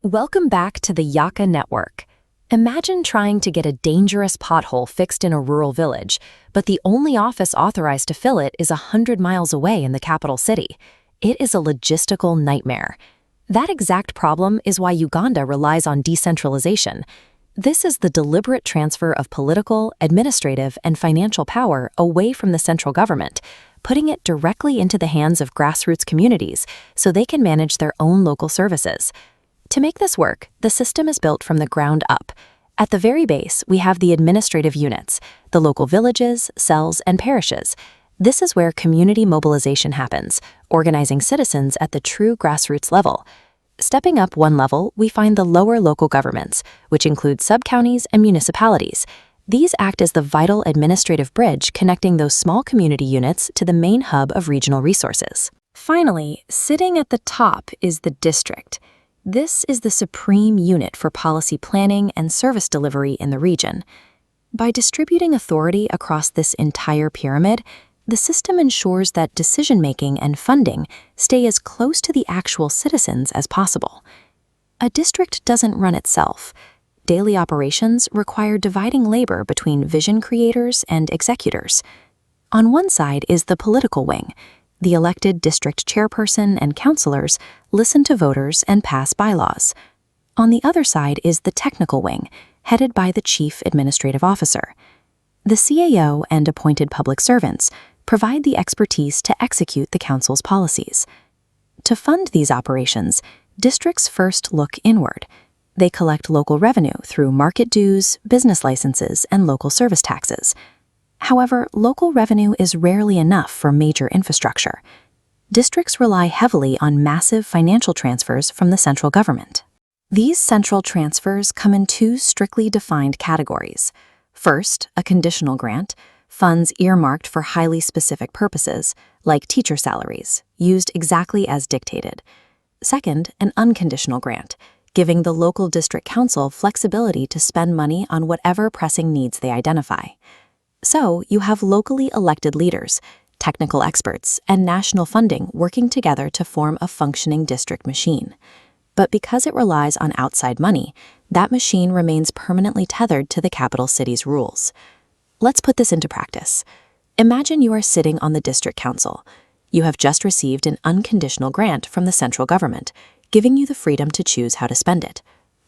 Welcome back to the Yaka Network. Imagine trying to get a dangerous pothole fixed in a rural village, but the only office authorized to fill it is 100 miles away in the capital city. It is a logistical nightmare. That exact problem is why Uganda relies on decentralization. This is the deliberate transfer of political, administrative, and financial power away from the central government, putting it directly into the hands of grassroots communities so they can manage their own local services. To make this work, the system is built from the ground up. At the very base, we have the administrative units, the local villages, cells, and parishes. This is where community mobilization happens, organizing citizens at the true grassroots level. Stepping up one level, we find the lower local governments, which include sub-counties and municipalities. These act as the vital administrative bridge connecting those small community units to the main hub of regional resources. Finally, sitting at the top is the district. This is the supreme unit for policy planning and service delivery in the region. By distributing authority across this entire pyramid, the system ensures that decision-making and funding stay as close to the actual citizens as possible. A district doesn't run itself. Daily operations require dividing labor between vision creators and executors. On one side is the political wing. The elected district chairperson and councillors listen to voters and pass bylaws. On the other side is the technical wing, headed by the chief administrative officer. The CAO and appointed public servants provide the expertise to execute the council's policies. To fund these operations, districts first look inward. They collect local revenue through market dues, business licenses, and local service taxes. However, local revenue is rarely enough for major infrastructure. Districts rely heavily on massive financial transfers from the central government. These central transfers come in two strictly defined categories. First, a conditional grant, funds earmarked for highly specific purposes, like teacher salaries, used exactly as dictated. Second, an unconditional grant, giving the local district council flexibility to spend money on whatever pressing needs they identify. So, you have locally elected leaders, technical experts, and national funding working together to form a functioning district machine. But because it relies on outside money, that machine remains permanently tethered to the capital city's rules. Let's put this into practice. Imagine you are sitting on the district council. You have just received an unconditional grant from the central government, giving you the freedom to choose how to spend it.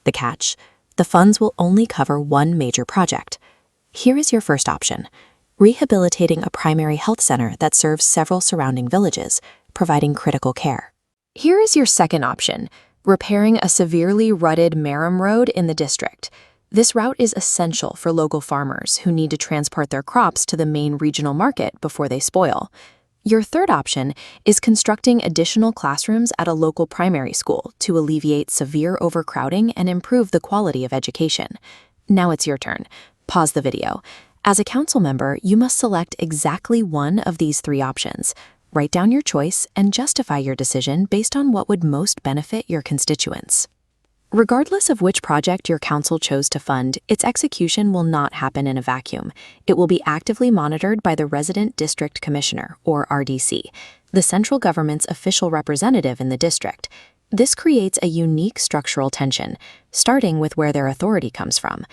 The catch: the funds will only cover one major project. Here is your first option: rehabilitating a primary health center that serves several surrounding villages, providing critical care. Here is your second option: repairing a severely rutted Marram road in the district. This route is essential for local farmers who need to transport their crops to the main regional market before they spoil. Your third option is constructing additional classrooms at a local primary school to alleviate severe overcrowding and improve the quality of education. Now it's your turn. Pause the video. As a council member, you must select exactly one of these three options. Write down your choice and justify your decision based on what would most benefit your constituents. Regardless of which project your council chose to fund, its execution will not happen in a vacuum. It will be actively monitored by the Resident District Commissioner, or RDC, the central government's official representative in the district. This creates a unique structural tension, starting with where their authority comes from.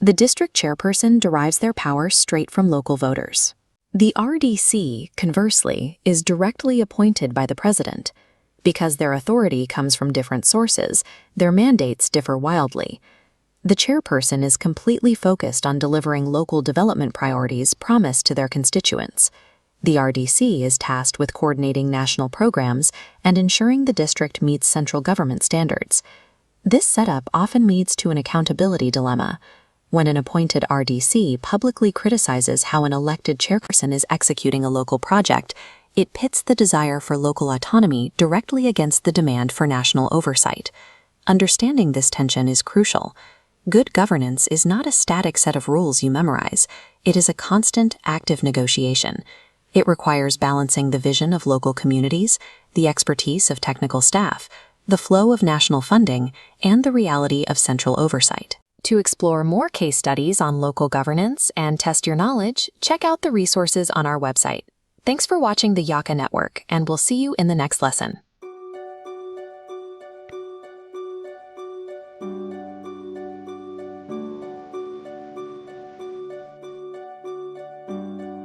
The district chairperson derives their power straight from local voters. The RDC, conversely, is directly appointed by the president. Because their authority comes from different sources, their mandates differ wildly. The chairperson is completely focused on delivering local development priorities promised to their constituents. The RDC is tasked with coordinating national programs and ensuring the district meets central government standards. This setup often leads to an accountability dilemma. When an appointed RDC publicly criticizes how an elected chairperson is executing a local project, it pits the desire for local autonomy directly against the demand for national oversight. Understanding this tension is crucial. Good governance is not a static set of rules you memorize. It is a constant, active negotiation. It requires balancing the vision of local communities, the expertise of technical staff, the flow of national funding, and the reality of central oversight. To explore more case studies on local governance and test your knowledge, check out the resources on our website. Thanks for watching the Yaka Network, and we'll see you in the next lesson.